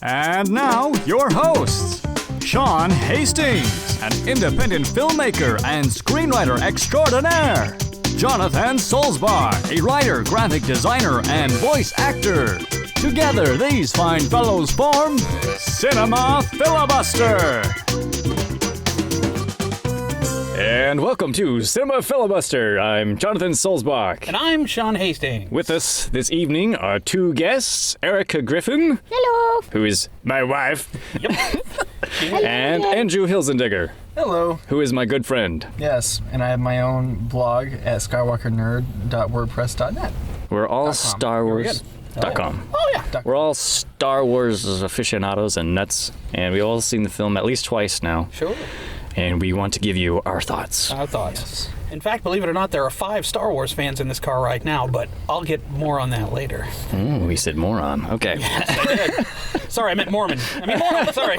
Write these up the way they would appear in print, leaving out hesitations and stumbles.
And now, your hosts, Sean Hastings, an independent filmmaker and screenwriter extraordinaire, Jonathan Solzbar, a writer, graphic designer, and voice actor. Together, these fine fellows form Cinema Filibuster. And welcome to Cinema Filibuster. I'm Jonathan Solzbach. And I'm Sean Hastings. With us this evening are two guests, Erica Griffin. Hello. Who is my wife. Yep. And Andrew Hilzendeger. Hello. Who is my good friend. Yes, and I have my own blog at skywalkernerd.wordpress.net. We're all Star Wars.com. Oh, yeah. We're all Star Wars aficionados and nuts, and we've all seen the film at least twice now. Sure. And we want to give you our thoughts. Our thoughts. Yes. In fact, believe it or not, there are 5 Star Wars fans in this car right now, but I'll get more on that later. We said moron. Okay. Yes, I did. Sorry, I meant Mormon. Mormon, sorry.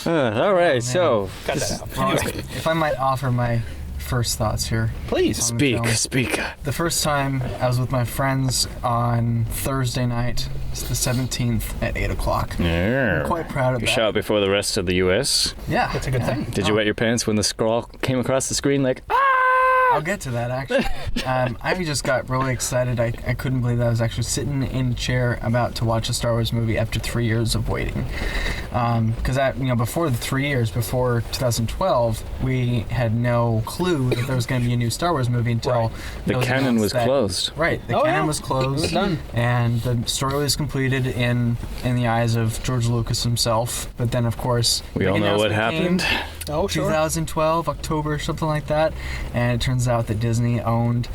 All right, so... Cut that out. Well, if I might offer my first thoughts here. Please. Speak. The first time I was with my friends on Thursday night, it's the 17th at 8 o'clock. Yeah. I'm quite proud of You that. shot before the rest of the U.S. Yeah. That's a good thing. Did you wet your pants when the scroll came across the screen like, I'll get to that, actually. I just got really excited. I couldn't believe that I was actually sitting in a chair about to watch a Star Wars movie after 3 years of waiting. Because before the 3 years, before 2012, we had no clue that there was going to be a new Star Wars movie until the canon was closed. Right, the canon was closed. It was done. And the story was completed in the eyes of George Lucas himself. But then, of course, We all know what happened. Oh, sure. 2012, October, something like that. And it turns out that Disney owned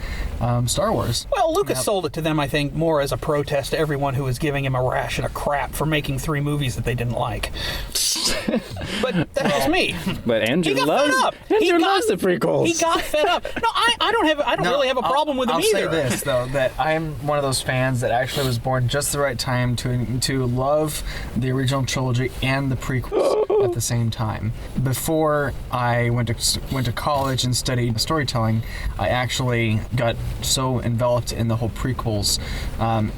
Star Wars. Well, Lucas sold it to them, I think, more as a protest to everyone who was giving him a ration of crap for making 3 movies that they didn't like. But that's just me. But Andrew He got loves, fed up. Andrew loves the prequels. He got fed up. No, I don't really have a problem with him either. I'll say this, though, that I'm one of those fans that actually was born just the right time to love the original trilogy and the prequels at the same time. Before I went to college and studied storytelling, I actually got so enveloped in the whole prequels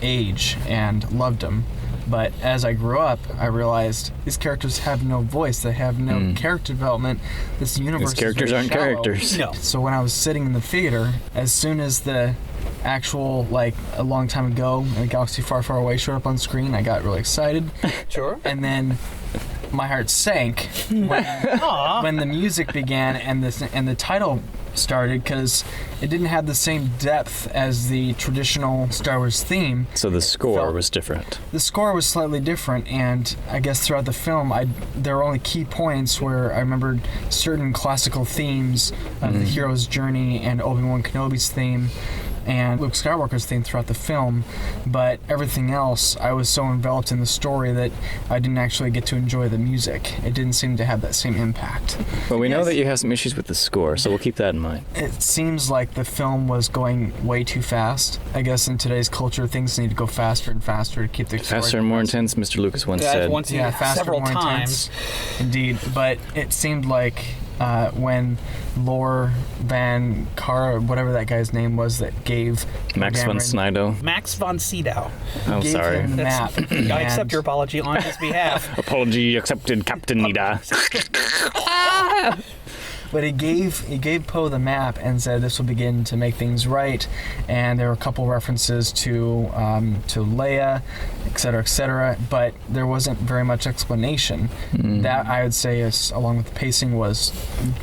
age and loved them. But as I grew up, I realized these characters have no voice. They have no character development. This universe These characters is very aren't shallow. characters. No. So when I was sitting in the theater, as soon as the actual, a long time ago, in a galaxy far, far away showed up on screen, I got really excited. Sure. And then my heart sank when the music began and the title started, because it didn't have the same depth as the traditional Star Wars theme. So the score was different. The score was slightly different, and I guess throughout the film, there were only key points where I remembered certain classical themes of the hero's journey and Obi-Wan Kenobi's theme and Luke Skywalker's theme throughout the film, but everything else, I was so enveloped in the story that I didn't actually get to enjoy the music. It didn't seem to have that same impact. But we know that you have some issues with the score, so we'll keep that in mind. It seems like the film was going way too fast. I guess in today's culture, things need to go faster and faster to keep the story Faster and more intense, Mr. Lucas once said. faster, several more times. intense. Indeed, but it seemed like when Lore Van Car, whatever that guy's name was that gave Max von Sydow. Max von Sydow. I'm gave sorry. him the map. I accept your apology on his behalf. Apology accepted, Captain Nida. But he gave Poe the map and said this will begin to make things right, and there were a couple references to Leia, etc., but there wasn't very much explanation. That, I would say, is along with the pacing, was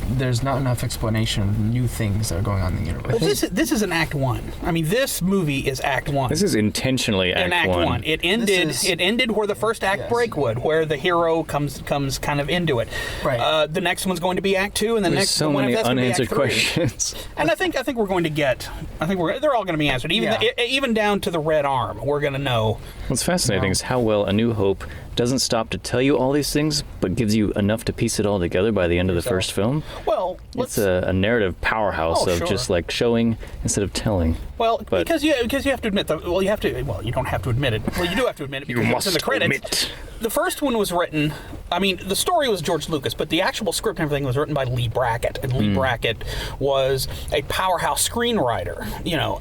there's not enough explanation of new things that are going on in the universe. Well, this is an Act 1. I mean, this movie is Act 1. This is intentionally Act 1. It ended where the first act break would, where the hero comes kind of into it. Right. The next one's going to be Act 2, and the There's next so one many that's going to be unanswered Act 3. questions. And I think we're going to get. They're all going to be answered, even down to the red arm. We're going to know. What's fascinating is how well A New Hope doesn't stop to tell you all these things, but gives you enough to piece it all together by the end of the first film. Well, it's a narrative powerhouse of sure. just like showing instead of telling. Well, But- because you have to admit you don't have to admit it. Well, you do have to admit it because it's in the credits. The first one was written, I mean, the story was George Lucas, but the actual script and everything was written by Lee Brackett. And Lee Brackett was a powerhouse screenwriter,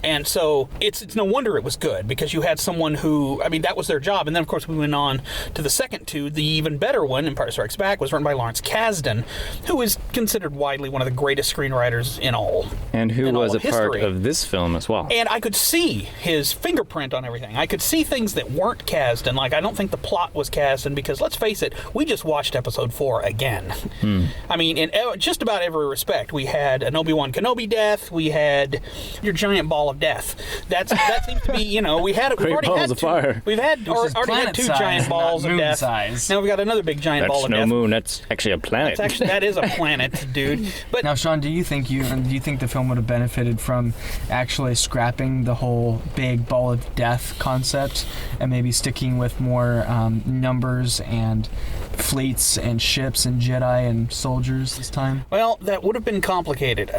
and so it's no wonder it was good, because you had someone who, I mean, that was their job. And then, of course, we went on to the second two. The even better one, Empire Strikes Back, was written by Lawrence Kasdan, who is considered widely one of the greatest screenwriters in all And who in all was a of part history. of this film as well. And I could see his fingerprint on everything. I could see things that weren't Kasdan. Like, I don't think the plot was Kasdan, because, let's face it, we just watched episode 4 again. I mean, in just about every respect. We had an Obi-Wan Kenobi death. We had your giant ball of death. That seems to be, we've already balls had of two. fire. We've had already had 2 giant balls of death. Size. Now we've got another big giant ball That's of no death. moon. That's actually a planet. That is a planet, dude. But Now, Sean, do you think the film would have benefited from actually scrapping the whole big ball of death concept and maybe sticking with more numbers and fleets and ships and Jedi and soldiers this time? Well, that would have been complicated.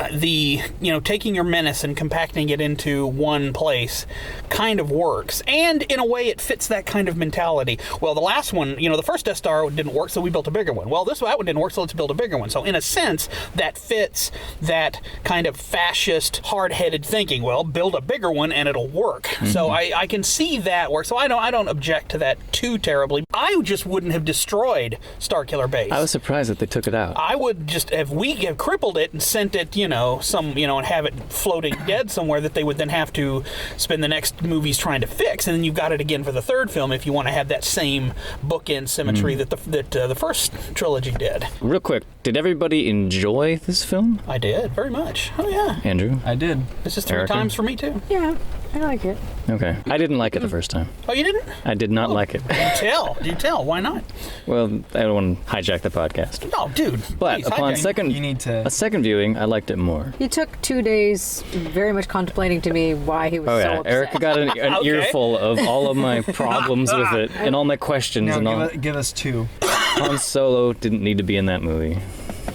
Taking your menace and compacting it into one place kind of works. And in a way, it fits that kind of mentality. Well, the last one, the first Death Star didn't work, so we built a bigger one. Well, that one didn't work, so let's build a bigger one. So in a sense, that fits that kind of fascist, hard-headed thinking. Well, build a bigger one and it'll work. Mm-hmm. So I can see that work. So I don't object to that too terribly. I just wouldn't have destroyed Starkiller Base. I was surprised that they took it out. I would just have crippled it and sent it, and have it floating dead somewhere that they would then have to spend the next movies trying to fix, and then you've got it again for the third film if you want to have that same bookend symmetry that the first trilogy did. Real quick, did everybody enjoy this film? I did very much. Oh yeah, Andrew? I did. this is 3 Erica? times for me too. Yeah, I like it. Okay. I didn't like it the first time. Oh, you didn't? I did not like it. Do tell. Why not? Well, I don't want to hijack the podcast. No, dude. But please, upon hijack. You need to. a second viewing, I liked it more. He took 2 days very much contemplating to me why he was Oh so yeah, upset. Erica got an Okay. earful of all of my problems with it and all my questions and all. Give us 2. Han Solo didn't need to be in that movie,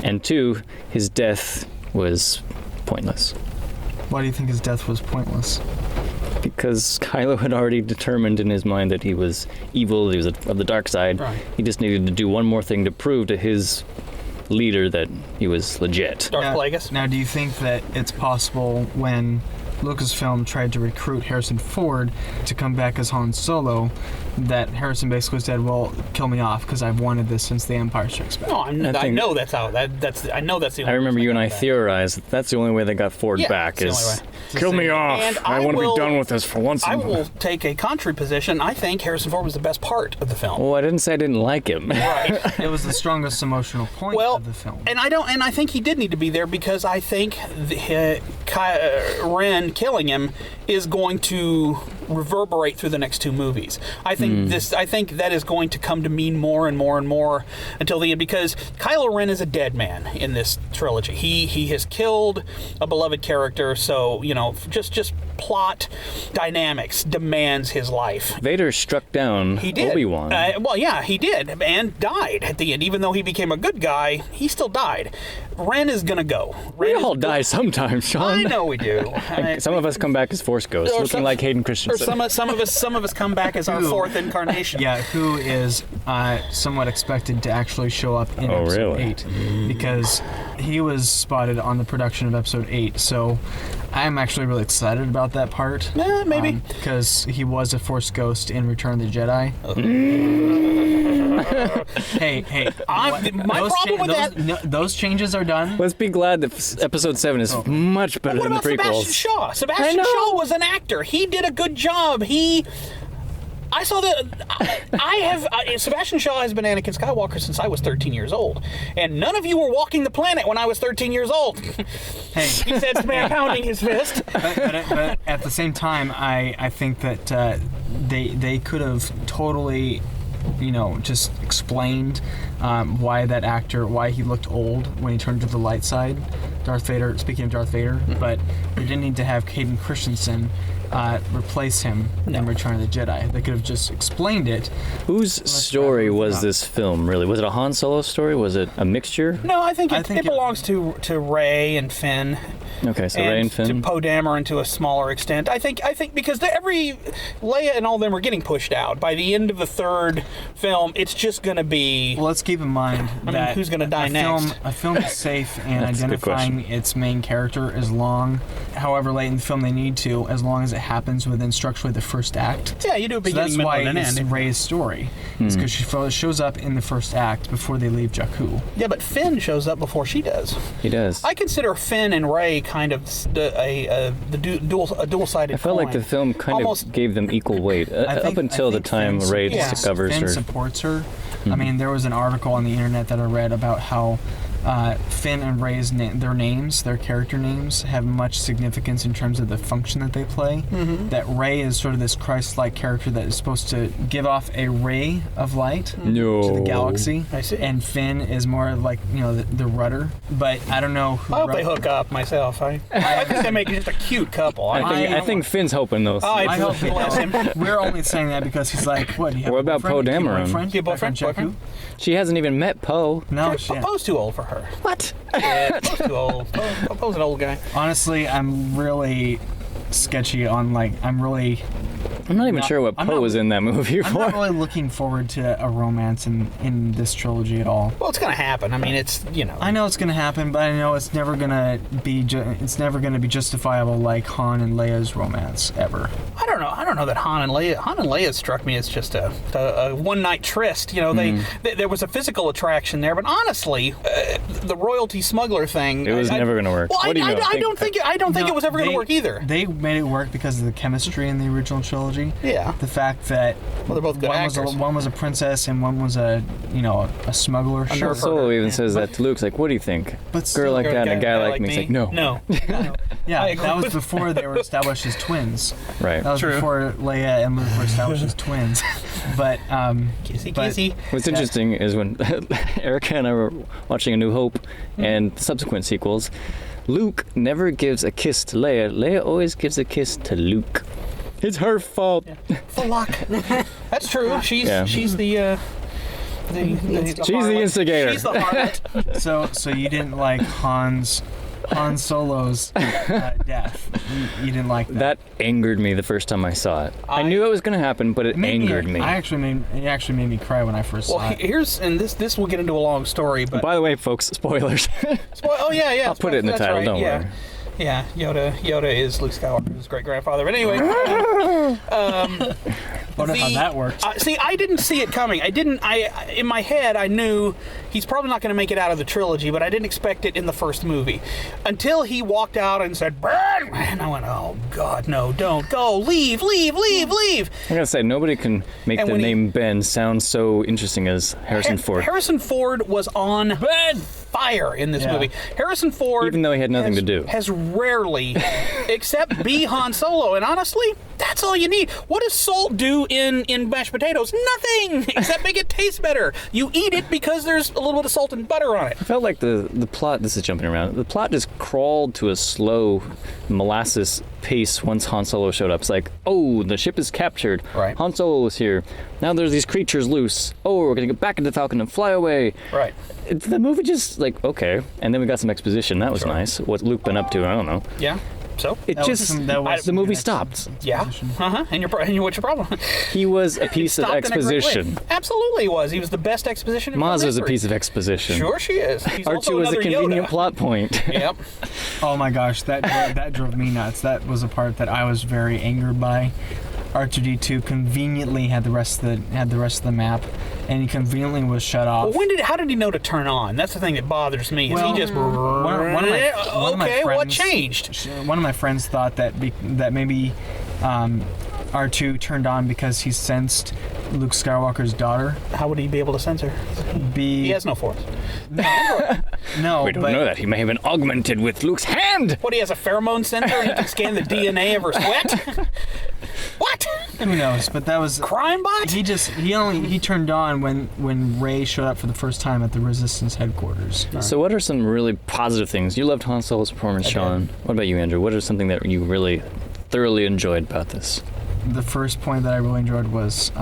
and 2, his death was pointless Why do you think his death was pointless? because Kylo had already determined in his mind that he was evil. He was of the dark side. Right. He just needed to do one more thing to prove to his leader that he was legit. Darth Plagueis. Now, do you think that it's possible when Lucasfilm tried to recruit Harrison Ford to come back as Han Solo, that Harrison basically said, "Well, kill me off because I've wanted this since The Empire Strikes Back." No, I think- know that's how. I know that's the. Only I remember reason you and I got that. theorized that that's the only way they got Ford Yeah, back it's the is only kill me off. And I want to will- be done with this for once. I will take a contrary position. I think Harrison Ford was the best part of the film. Well, I didn't say I didn't like him. Right. It was the strongest emotional point Well, of the film. and I think he did need to be there because I think Ren killing him is going to reverberate through the next 2 movies. I think I think that is going to come to mean more and more and more until the end, because Kylo Ren is a dead man in this trilogy. He has killed a beloved character, so just plot dynamics demands his life. Vader struck down He did. Obi-Wan. Well, yeah, he did, and died at the end. Even though he became a good guy, he still died. Ren is gonna go. We Ren is all die sometimes, Sean. I know we do. Some of us come back as Force ghosts, Or looking some- like Hayden Or Christensen. some of us come back as our 4th incarnation. Yeah, who is somewhat expected to actually show up in Oh, episode really? 8 because he was spotted on the production of episode 8. So I'm actually really excited about that part. Maybe. Because he was a Force ghost in Return of the Jedi. Hey. My problem with that. Those changes are done. Let's be glad that episode 7 is much better What than the about Sebastian prequels. Shaw? Sebastian know. Shaw was an actor. He did a good job. I saw that. Sebastian Shaw has been Anakin Skywalker since I was 13 years old, and none of you were walking the planet when I was 13 years old. Hey, He said to me, pounding his fist. but at the same time, I think that they could have totally, just explained why that actor, why he looked old when he turned to the light side, Darth Vader. Speaking of Darth Vader, but we didn't need to have Hayden Christensen replace him in Return of the Jedi. They could have just explained it. Whose story was this film, really? Was it a Han Solo story? Was it a mixture? No, I think I it think it- belongs to Rey and Finn. Okay, so Rey and Finn. to Poe Dameron to a smaller extent. I think because Leia and all of them are getting pushed out. By the end of the third film, it's just going to be. Well, let's keep in mind that who's going to die next? A film is safe in That's a good identifying its main character as long, however late in the film they need to, as long as it happens within structurally the first act. Yeah, you do a So beginning, that's middle, why and an it's end. Rey's story. It's because she shows up in the first act before they leave Jakku. Yeah, but Finn shows up before she does. He does. I consider Finn and Rey kind of a dual-sided. I felt like the film kind of gave them equal weight up until the time Rey discovers Finn her. supports her. I mean, there was an article on the internet that I read about how Finn and Rey's their character names, have much significance in terms of the function that they play. That Rey is sort of this Christ-like character that is supposed to give off a ray of light to the galaxy. I see. And Finn is more like, the rudder. But I don't know who. I hope they hook up myself. I think they make just a cute couple. I think Finn's hoping those. I hope he bless him. We're only saying that because he's like, what? You have What a about boyfriend? Poe You have a Dameron? boyfriend? You have a boyfriend? Back on Jakku? She hasn't even met Poe. No, Poe's too old for her. What? Yeah, Poe's too old. Poe's an old guy. honestly, I'm really sketchy on I'm not even sure what I'm Poe not- was in that movie I'm for. not really looking forward to a romance in this trilogy at all. Well, it's going to happen. I mean, it's, I know it's gonna happen, but I know it's never gonna be justifiable like Han and Leia's romance ever. I don't know that Han and Leia struck me as just a one-night tryst. There was a physical attraction there, but honestly, the royalty smuggler thing. It was never gonna work. Well, What do you know? I don't think it was ever going to work either. They made it work because of the chemistry in the original trilogy. Yeah. The fact that They're both good actors. one was a princess and one was a smuggler. A Sure. nerf Solo even says that to Luke. It's like, what do you think? But Girl still, like that and a guy like me. It's me? like, no. No. Yeah, I agree that was with- before they were established as twins. Right. That was True. before Leia and Luke were established as twins. But Kissy. What's interesting is when Erica and I were watching A New Hope and subsequent sequels, Luke never gives a kiss to Leia. Leia always gives a kiss to Luke. It's her fault. For luck. That's true. She's the She's the harlot. instigator. She's the harlot. so you didn't like Han Solo's death. You didn't like that. That angered me the first time I saw it. I knew it was going to happen, but it angered me. It actually made me cry when I first saw Well, it. this will get into a long story, but By the way, folks, spoilers. oh yeah, I'll put it in the that's title, right, don't yeah. worry. Yeah, Yoda is Luke Skywalker's great grandfather. But anyway, Wonder how that worked. see, I didn't see it coming. In my head, I knew he's probably not going to make it out of the trilogy, but I didn't expect it in the first movie until he walked out and said, "Burn!" And I went, "Oh God, no! Don't go! Leave! Leave! Leave! Leave!" I gotta say, nobody can make And the when name Ben sound so interesting as Harrison Ford. Harrison Ford was on fire in this Yeah. movie. Harrison Ford, Even though he had nothing to do. has rarely, except be Han Solo. And honestly, that's all you need. What does salt do in mashed potatoes? Nothing, except make it taste better. You eat it because there's a little bit of salt and butter on it. I felt like the plot, this is jumping around, the plot just crawled to a slow molasses pace once Han Solo showed up. It's like, oh, the ship is captured. Right. Han Solo is here. Now there's these creatures loose. Oh, we're going to get back into Falcon and fly away. Right. The movie just like, okay. And then we got some exposition. That was nice. What Luke been up to, I don't know. Yeah. So? It That was just, some- that was the movie some stopped. Yeah. Uh-huh. And what's your problem? He was a piece of Stopped in a great way. exposition. Absolutely he was. He was the best exposition in Maz film is a history. piece of exposition. Sure she is. He's also R2 is a another convenient Yoda. plot point. Yep. Oh my gosh, that drove me nuts. That was a part that I was very angered by. R2D2 conveniently had the rest of the map, and he conveniently was shut off. Well, how did he know to turn on? That's the thing that bothers me. Is Well, he just one of my okay? What friends- changed? One of my friends thought that maybe R2 turned on because he sensed Luke Skywalker's daughter. How would he be able to censor? He has no force. No, We don't but know that. He may have been augmented with Luke's hand. What? He has a pheromone sensor and he can scan the DNA of her sweat. What? who knows? But that was Crime bot? he turned on when Rey showed up for the first time at the Resistance headquarters. So what are some really positive things? You loved Han Solo's performance, Sean. What about you, Andrew? What is something that you really thoroughly enjoyed about this? The first point that I really enjoyed was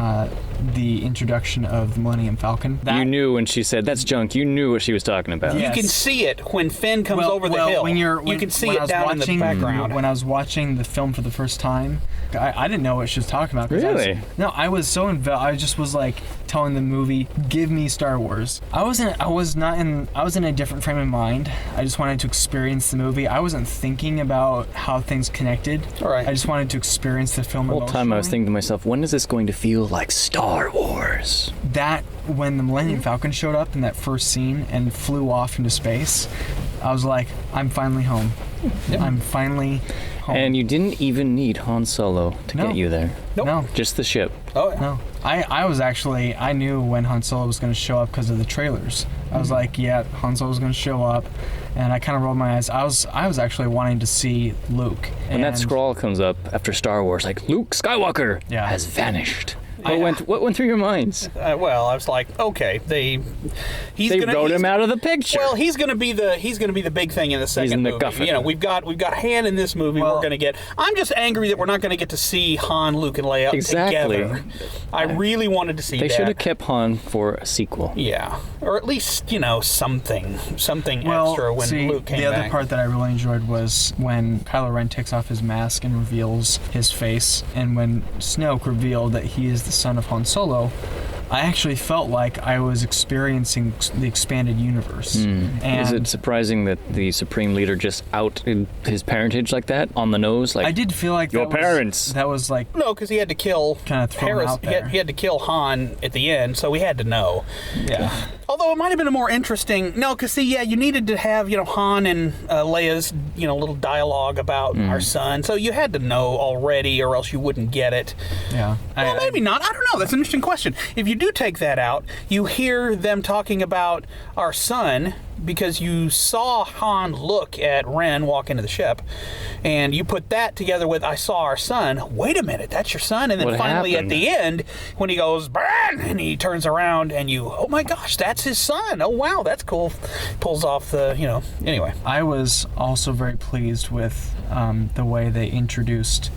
the introduction of the Millennium Falcon. You knew when she said that's junk. You knew what she was talking about. Yeah. You can see it when Finn comes over the hill. You can see it down in the background. When I was watching the film for the first time, I didn't know what she was talking about. Really? I was so involved. I just was like telling the movie, "Give me Star Wars." I was in a different frame of mind. I just wanted to experience the movie. I wasn't thinking about how things connected. All right. I just wanted to experience the film. The whole time I was thinking to myself, when is this going to feel like Star Wars? That when the Millennium Falcon showed up in that first scene and flew off into space, I was like, I'm finally home. Yep. I'm finally home. And you didn't even need Han Solo to get you there. Nope. No. Just the ship. Oh, yeah. No. I knew when Han Solo was going to show up because of the trailers. I was like, yeah, Han Solo was going to show up. And I kind of rolled my eyes. I was actually wanting to see Luke. When that scroll comes up after Star Wars, like, Luke Skywalker has vanished. What went through your minds? Well, I was like, okay, they wrote him out of the picture. Well, he's going to be the big thing in the second movie. MacGuffin. You know, we've got Han in this movie. We're going to get. I'm just angry that we're not going to get to see Han, Luke, and Leia together. I really wanted to see. They should have kept Han for a sequel. Yeah, or at least something extra when Luke came back. The other part that I really enjoyed was when Kylo Ren takes off his mask and reveals his face, and when Snoke revealed that he is the son of Han Solo, I actually felt like I was experiencing the expanded universe. And is it surprising that the Supreme Leader just outed his parentage like that on the nose? Like, I did feel like your parents. That was like no, because he had to kill kind of throw out there. He had to kill Han at the end, so we had to know. Yeah. Although it might have been a more interesting because you needed to have Han and Leia's little dialogue about our son, so you had to know already, or else you wouldn't get it. Yeah. Well, maybe not. I don't know. That's an interesting question. If you do take that out, you hear them talking about our son because you saw Han look at Ren walk into the ship, and you put that together with I saw our son. Wait a minute, that's your son? And then finally at the end, when he goes, Bran! And he turns around and oh my gosh, that's his son. Oh wow, that's cool. Pulls off the, anyway. I was also very pleased with the way they introduced,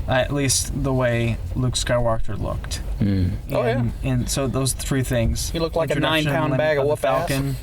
at least the way Luke Skywalker looked. And so those three things. He looked like a 9-pound bag of whoop Falcon.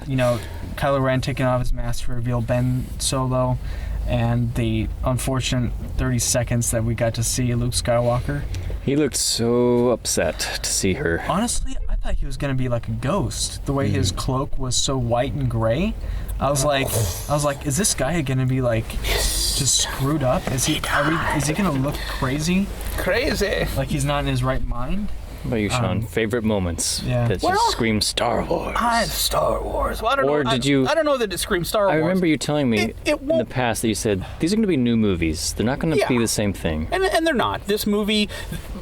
Kylo Ren taking off his mask to reveal Ben Solo, and the unfortunate 30 seconds that we got to see Luke Skywalker. He looked so upset to see her. Honestly, I thought he was going to be like a ghost. The way his cloak was so white and gray. I was like, is this guy going to be like just screwed up? Is he going to look crazy? Crazy. Like he's not in his right mind? What about you, Sean? Favorite moments that just scream Star Wars? Star Wars. Well, I don't know. I don't know that it screams Star Wars. I remember you telling me in the past that you said these are going to be new movies. They're not going to be the same thing. And they're not. This movie.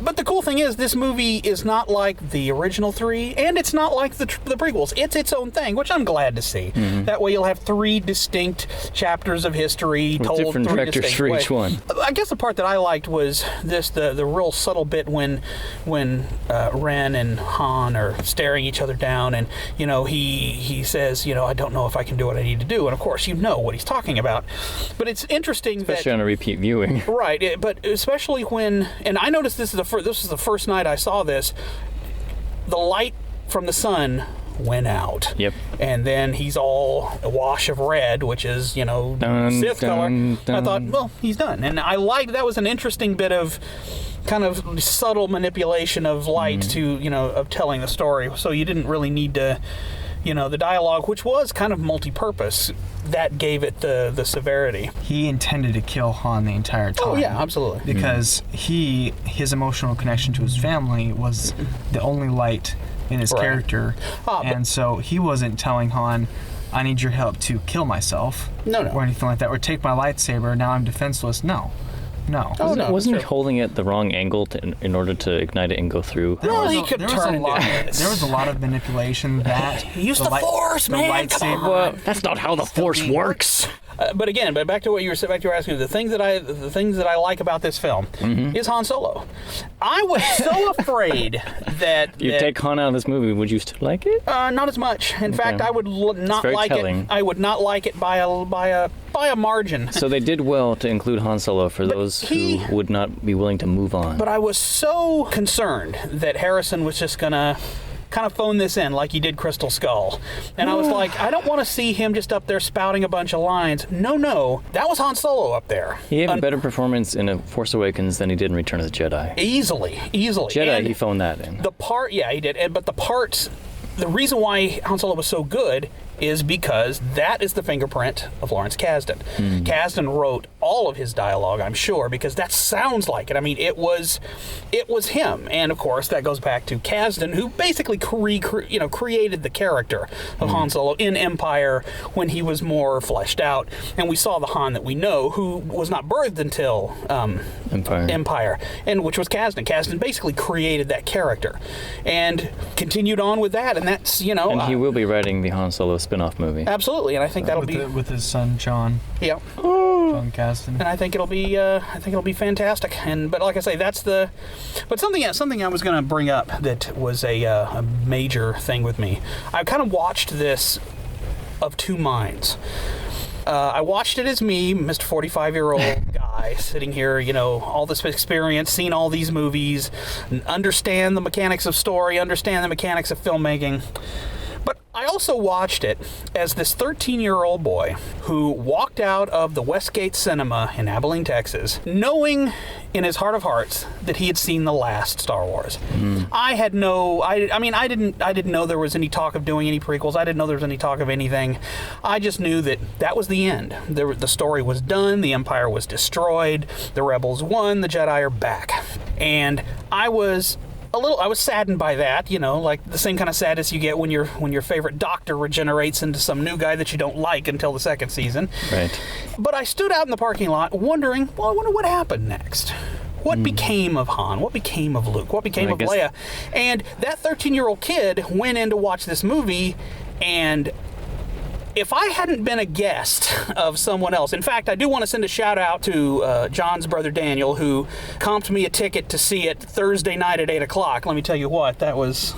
But the cool thing is, this movie is not like the original three, and it's not like the prequels. It's its own thing, which I'm glad to see. That way, you'll have 3 distinct chapters of history with told different 3 directors distinct for ways. each one. I guess the part that I liked was the real subtle bit when Ren and Han are staring each other down, and he says, I don't know if I can do what I need to do, and of course you know what he's talking about. But it's interesting, especially on a repeat viewing, right? But especially when, and I noticed this was the first night I saw this, the light from the sun went out. Yep. And then he's all a wash of red, which is, Sith color. I thought, well, he's done. And I liked that was an interesting bit of kind of subtle manipulation of light to, of telling the story. So you didn't really need to, the dialogue, which was kind of multi-purpose, that gave it the severity. He intended to kill Han the entire time. Oh, yeah, absolutely. Because his emotional connection to his family was the only light in his character. And so he wasn't telling Han, I need your help to kill myself. No. Or anything like that. Or take my lightsaber, now I'm defenseless. No. Wasn't he holding it the wrong angle in order to ignite it and go through? Well, he could turn it. There was a lot of manipulation that use the Force, man. Well, that's not how the Force works. But back to what you were asking. The things that I like about this film is Han Solo. I was so afraid that You take Han out of this movie, would you still like it? not as much. In fact, I would not like it. I would not like it by a margin. So they did well to include Han Solo for those who would not be willing to move on. But I was so concerned that Harrison was just gonna kind of phone this in like he did Crystal Skull. And I was like, I don't want to see him just up there spouting a bunch of lines. No, that was Han Solo up there. He had a better performance in Force Awakens than he did in Return of the Jedi. Easily. Jedi, and he phoned that in. He did. But the reason why Han Solo was so good is because that is the fingerprint of Lawrence Kasdan. Kasdan wrote all of his dialogue, I'm sure, because that sounds like it. I mean, it was him, and of course that goes back to Kasdan, who basically created the character of Han Solo in Empire when he was more fleshed out, and we saw the Han that we know, who was not birthed until Empire, and which was Kasdan. Kasdan basically created that character, and continued on with that, and that's And he will be writing the Han Solo spin-off movie. Absolutely, and I think that'll be with his son John. Yeah. John Kasdan. And I think it'll be fantastic. But like I say, but something I was going to bring up that was a major thing with me. I kind of watched this of two minds. I watched it as me, Mr. 45-year-old guy, sitting here, all this experience, seen all these movies, understand the mechanics of story, understand the mechanics of filmmaking. But I also watched it as this 13-year-old boy who walked out of the Westgate Cinema in Abilene, Texas, knowing in his heart of hearts that he had seen the last Star Wars. I didn't know there was any talk of doing any prequels. I didn't know there was any talk of anything. I just knew that was the end. The story was done. The Empire was destroyed. The Rebels won. The Jedi are back. And I was saddened by that, like the same kind of sadness you get when your favorite doctor regenerates into some new guy that you don't like until the second season. Right. But I stood out in the parking lot wondering, I wonder what happened next. What became of Han? What became of Luke? What became of Leia? And that 13-year-old kid went in to watch this movie, and if I hadn't been a guest of someone else, in fact, I do want to send a shout out to John's brother Daniel, who comped me a ticket to see it Thursday night at 8 o'clock. Let me tell you what, I was.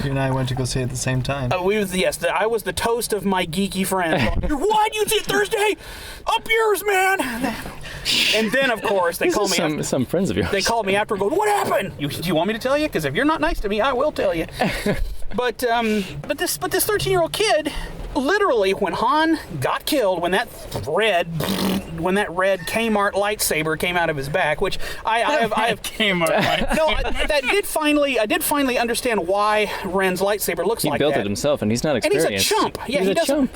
You and I went to go see it at the same time. I was the toast of my geeky friends. What? You see it Thursday? Up yours, man! And then, of course, they called me. Some friends of yours. They called me after and go, what happened? Do you want me to tell you? Because if you're not nice to me, I will tell you. But this 13-year-old kid, literally, when Han got killed, when that red Kmart lightsaber came out of his back, which I have Kmart lightsaber. No, I did finally understand why Ren's lightsaber looks like that. He built it himself, and he's not experienced. And he's a chump.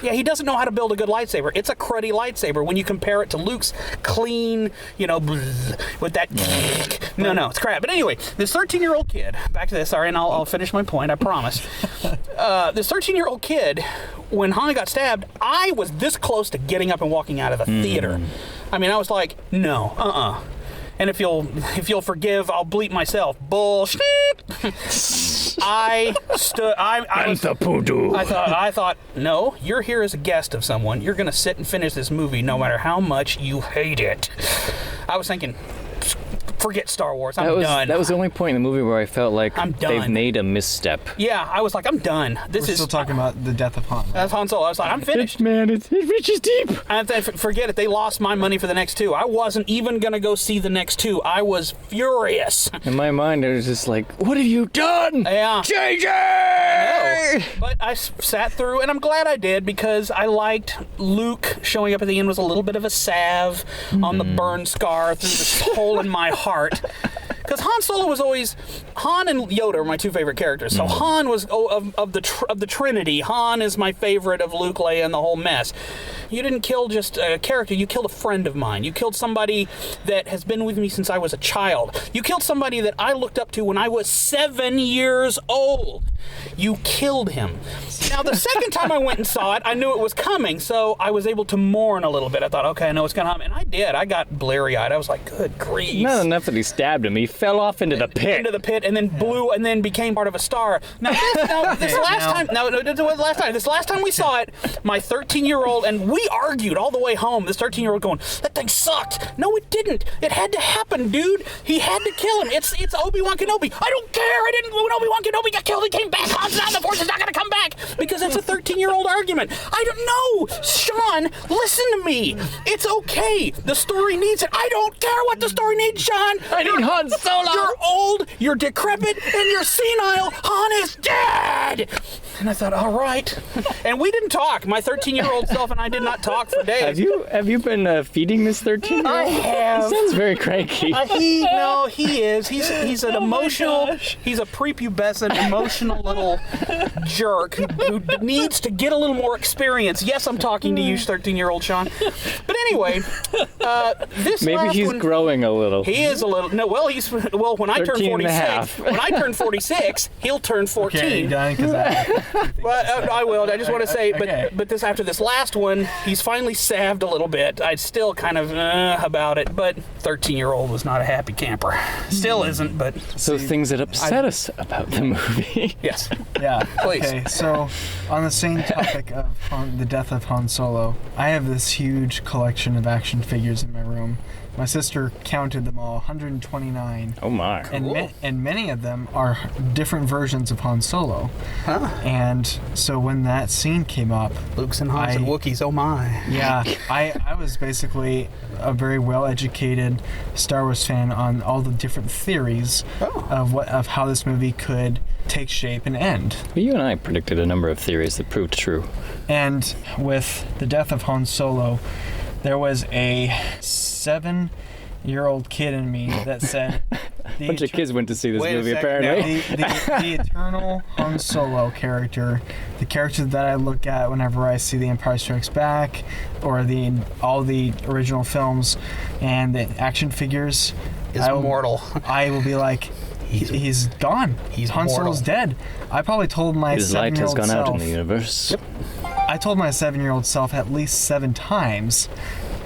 Yeah, he doesn't know how to build a good lightsaber. It's a cruddy lightsaber when you compare it to Luke's clean, with that. No, it's crap. But anyway, this 13-year-old kid. Back to this. Sorry, and I'll finish my point. I promise. This 13-year-old kid, when Han got stabbed, I was this close to getting up and walking out of the theater. I mean, I was like, no, And if you'll forgive, I'll bleep myself. Bullshit. I thought, no, you're here as a guest of someone. You're gonna sit and finish this movie no matter how much you hate it. I was thinking, forget Star Wars. I'm done. That was the only point in the movie where I felt like I'm done. They've made a misstep. Yeah, I was like, I'm done. We're still talking about the death of Han. That's Han Solo. I was like, I'm finished. It reaches deep. Forget it. They lost my money for the next two. I wasn't even going to go see the next two. I was furious. In my mind, it was just like, what have you done? Yeah. JJ! I know. But I sat through, and I'm glad I did, because I liked Luke showing up at the end was a little bit of a salve on the burn scar through the hole in my heart. Because Han Solo was always... Han and Yoda are my two favorite characters. So Han was of the Trinity. Han is my favorite of Luke, Leia, and the whole mess. You didn't kill just a character. You killed a friend of mine. You killed somebody that has been with me since I was a child. You killed somebody that I looked up to when I was 7 years old. You killed him. Now, the second time I went and saw it, I knew it was coming, so I was able to mourn a little bit. I thought, okay, I know it's going to happen. And I did. I got bleary-eyed. I was like, good grief. Not enough that he stabbed him. He fell off into the pit. Into the pit, and then blew, and then became part of a star. This last time we saw it, my 13-year-old, and we we argued all the way home. This 13-year-old going, that thing sucked. No, it didn't. It had to happen, dude. He had to kill him. It's Obi-Wan Kenobi. I don't care. I didn't. When Obi-Wan Kenobi got killed, he came back. Han's not. The Force is not going to come back because that's a 13-year-old argument. I don't know, Sean. Listen to me. It's okay. The story needs it. I don't care what the story needs, Sean. I need Han Solo. You're old. You're decrepit, and you're senile. Han is dead. And I thought, all right. And we didn't talk. My 13-year-old self and I did not talk for days. Have you been feeding this 13-year-old? I have. He sounds very cranky. He is. He's an emotional. He's a prepubescent, emotional little jerk who needs to get a little more experience. Yes, I'm talking to you, 13-year-old Sean. But anyway, this Maybe last he's one, growing a little. He is a little. No, well, when I turn 46, when I turn 46, he'll turn 14. Okay, done, 'cause Well, I will. I just want to say, Okay. but this after this last one, he's finally salved a little bit. I'd still kind of about it, but 13-year-old was not a happy camper. Still isn't, but So things that upset us about the movie. yes. Yeah. Please. Okay, so on the same topic of the death of Han Solo, I have this huge collection of action figures in my room. My sister counted them all, 129. Oh my. And many of them are different versions of Han Solo. Huh? And so when that scene came up, Luke's and Hans and Wookiees, oh my. yeah, I was basically a very well-educated Star Wars fan on all the different theories of how this movie could take shape and end. But you and I predicted a number of theories that proved true. And with the death of Han Solo, there was a 7-year-old kid in me that said... A bunch of kids went to see this Wait a movie, second, apparently. The eternal Han Solo character, the character that I look at whenever I see The Empire Strikes Back, or all the original films, and the action figures, Is mortal. I will be like, he's gone. Han mortal. Solo's dead. I probably told my His light 7-year-old has gone self. out in the universe. I told my 7-year-old self at least 7 times,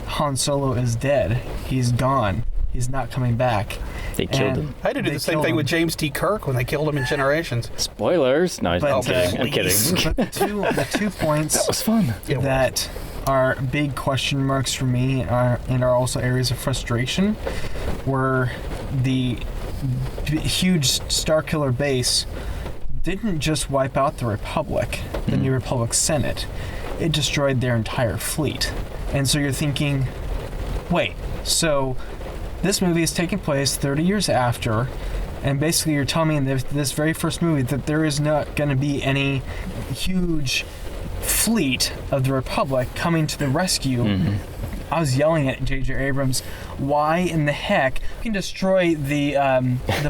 Han Solo is dead. He's gone. He's not coming back. They killed him. I had to do the same thing with James T. Kirk when they killed him in Generations. Spoilers. No, I'm kidding. I'm kidding. But the two points That was fun. that are big question marks for me and are also areas of frustration were the huge Starkiller base didn't just wipe out the Republic, the New Republic Senate. It destroyed their entire fleet. And so you're thinking, wait, so this movie is taking place 30 years after, and basically you're telling me in this very first movie that there is not going to be any huge fleet of the Republic coming to the rescue. Mm-hmm. I was yelling at J.J. Abrams, why in the heck you can destroy the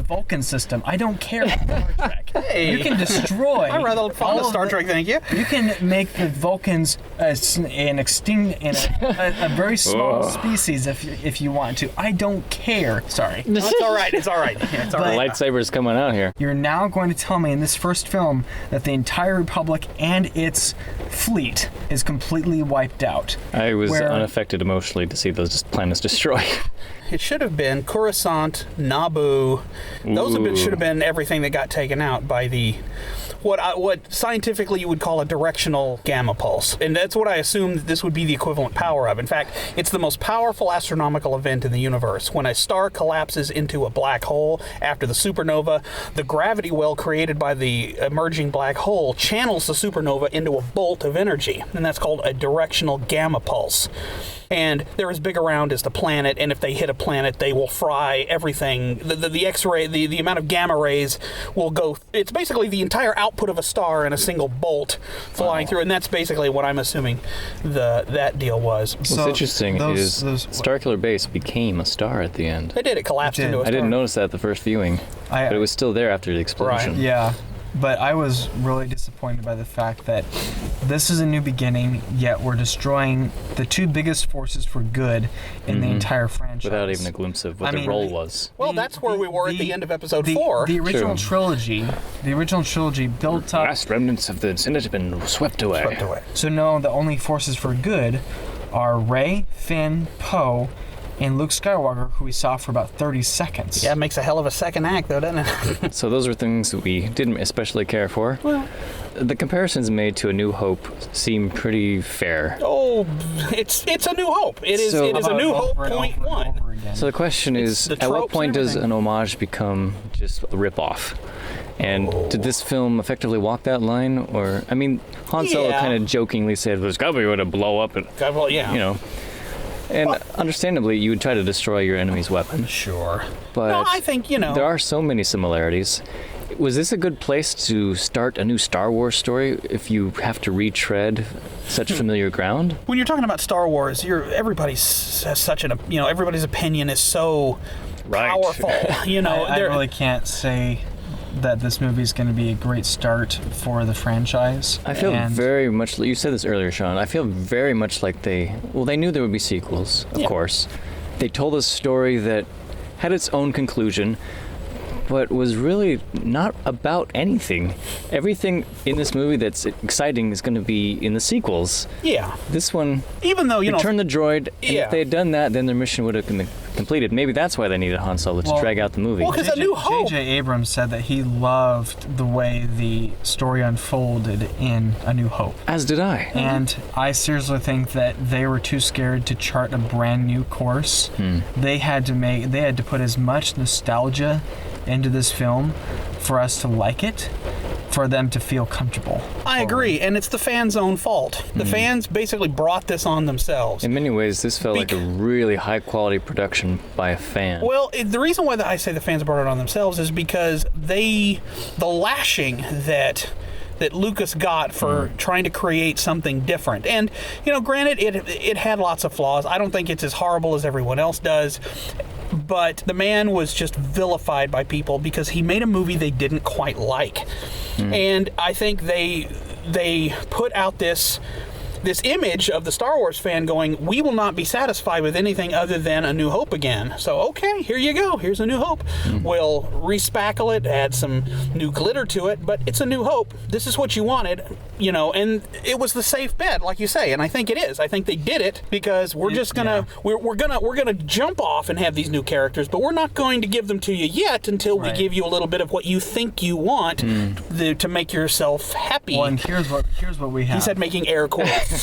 Vulcan system? I don't care about Star Trek. Hey. You can destroy. I'm rather fond of Star Trek, thank you. You can make the Vulcans a very small species if you want to. I don't care. Sorry. No, it's all right. It's all right. Yeah, it's all The right. lightsaber's coming out here. You're now going to tell me in this first film that the entire Republic and its fleet is completely wiped out. I was unaffected emotionally to see those planets destroyed. It should have been Coruscant, Naboo. Those should have been everything that got taken out by the what scientifically you would call a directional gamma pulse. And that's what I assumed this would be the equivalent power of. In fact, it's the most powerful astronomical event in the universe. When a star collapses into a black hole after the supernova, the gravity well created by the emerging black hole channels the supernova into a bolt of energy. And that's called a directional gamma pulse. And they're as big around as the planet, and if they hit a planet, they will fry everything. The X-ray, the amount of gamma rays will go. It's basically the entire output of a star in a single bolt flying through, and that's basically what I'm assuming that deal was. What's interesting is Starkiller Base became a star at the end. They did. It collapsed into a star. I didn't notice that at the first viewing, but it was still there after the explosion. Right. Yeah. But I was really disappointed by the fact that this is a new beginning, yet we're destroying the two biggest forces for good in the entire franchise. Without even a glimpse of what the role was. Well, that's where we were at the end of episode 4. The original trilogy built up. Last remnants of the Senate have been swept away. So no, the only forces for good are Rey, Finn, Poe, and Luke Skywalker, who we saw for about 30 seconds. Yeah, it makes a hell of a second act, though, doesn't it? So those were things that we didn't especially care for. Well, The comparisons made to A New Hope seem pretty fair. oh, it's A New Hope. It is So- A New Hope Over and point over and one. over again. So the question It's is, the at what tropes point and does everything. an homage become just a rip-off? And did this film effectively walk that line? Or, I mean, Han Solo Yeah. kind of jokingly said, there's got to be a way to blow up and, God, well, yeah. you know. And understandably, you would try to destroy your enemy's weapon. Sure. But No, I think, there are so many similarities. Was this a good place to start a new Star Wars story if you have to retread such familiar ground? when you're talking about Star Wars, everybody's has such an, everybody's opinion is so Right. powerful. I really can't say that this movie is going to be a great start for the franchise. I feel And very much, you said this earlier, Sean, I feel very much like they knew there would be sequels, of Yeah. course. They told a story that had its own conclusion, but was really not about anything. Everything in this movie that's exciting is going to be in the sequels. Yeah. This one, Even though, return the droid, and Yeah. if they had done that, then their mission would have been completed. Maybe that's why they needed Han Solo, to Well- drag out the movie. Well, 'cause A New Hope- J.J. Abrams said that he loved the way the story unfolded in A New Hope. As did I. And I seriously think that they were too scared to chart a brand new course. They had to put as much nostalgia into this film for us to like it, for them to feel comfortable. I agree, and it's the fans' own fault. The fans basically brought this on themselves. In many ways, this felt like a really high-quality production by a fan. Well, the reason why I say the fans brought it on themselves is because the lashing that Lucas got for trying to create something different. And, granted, it had lots of flaws. I don't think it's as horrible as everyone else does. But the man was just vilified by people because he made a movie they didn't quite like. And I think they put out this image of the Star Wars fan going, we will not be satisfied with anything other than A New Hope again. So, okay, here you go. Here's A New Hope. We'll respackle it, add some new glitter to it, but it's A New Hope. This is what you wanted, and it was the safe bet, like you say, and I think it is. I think they did it because we're just gonna we're gonna jump off and have these new characters, but we're not going to give them to you yet until we give you a little bit of what you think you want to make yourself happy. Well, and here's what we have. He said making air quotes.